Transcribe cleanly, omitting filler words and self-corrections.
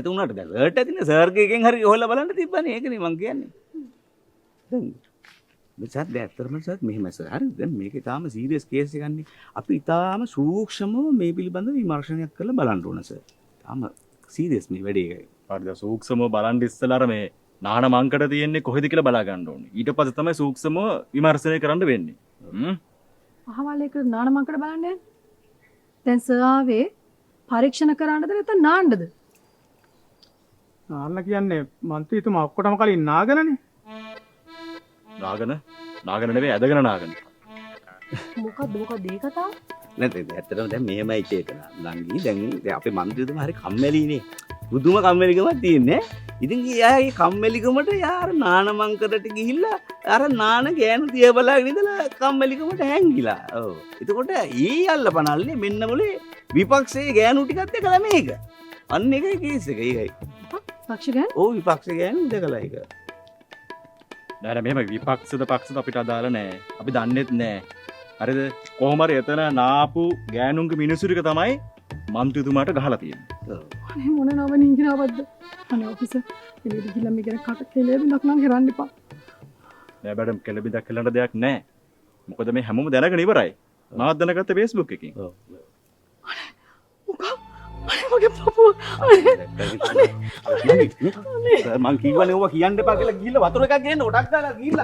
එතුණාට දැන් වර්ඩ් ඇතිනේ සර් එකෙන් හරි හොයලා බලන්න තිබ්බනේ ඒකනේ මං කියන්නේ. දැන් මෙසත් දැක්තරම සත් මෙහෙම සර් හරි දැන් මේකේ තාම සීරියස් කේස් එකක් නේ. අපි ඊටාම සූක්ෂමව මේ පිළිබඳව විමර්ශනයක් කරලා බලන්න ඕන සර්. තාම සීරියස් මේ වැඩේ එකයි. හරිද සූක්ෂමව බලන් ඉස්සලා අර මේ නාන මංකඩ තියෙන්නේ කොහෙද කියලා බලා ගන්න ඕනේ. ඊට පස්සේ තමයි සූක්ෂමව විමර්ශනය කරන්න වෙන්නේ. අහවල් එක නානමංකඩ බලන්න යන්නේ. දැන් සර් ආවේ පරීක්ෂණ කරන්නද නැත්නම් නාන්නද? නාන්න කියන්නේ මන්ත්‍රීතුමා ඔක්කොටම කලින් නාගනනේ. නාගන නෙවෙයි ඇදගෙන නාගන. මොකද ඒ කතාව? නැත්නම් ඇත්තටම දැන් මෙහෙමයි චේතනා. නංගි දැන් අපේ මන්ත්‍රීතුමා හරි කම්මැලිනේ. බුදුම කම්මැලිකමක් තියෙන්නේ. ඉතින් යාගේ කම්මැලිකමට යාර නානමංකරට ගිහිල්ලා අර නාන ගෑනු තිය බලාගෙන ඉඳලා කම්මැලිකමට හැංගිලා. ඔව්. එතකොට ඊ අල්ලපනල්ලේ මෙන්න මොලේ විපක්ෂයේ ගෑනු ටිකත් එක්කලා මේක. අන්න එකයි කේස් එක. ඒකයි. පක්ෂ ගෑනු? ඔව් විපක්ෂ ගෑනු දෙකලා ඒක. නෑ මෙහෙම විපක්ෂද පක්ෂද අපිට අදාළ නෑ. අපි දන්නෙත් නෑ. හරිද? කොහොම හරි එතන නාපු ගෑනුන්ගේ මිනිස්සු ටික තමයි මන්ත්‍රීතුමාට ගහලා තියෙන්නේ. අනේ මොන නවනින් කියනවද? අනේ ඔෆිසර් එළියට ගිහලා මේ ගැන කට කෙලෙබින්ක් නම් කරන්න එපා. නෑ බඩම් කෙලබිදක් කියලාට දෙයක් නෑ. මොකද මේ හැමෝම දැනගෙන ඉවරයි. මාත් දැනගත්ත Facebook එකකින්. ඔව්. අනේ මගේ පපුව. මං කිව්වනේ ඕවා කියන්න එපා කියලා ගිහිල්ලා වතුර එකක් ගේන්න ඔටක් දාලා ගිහිල්ලා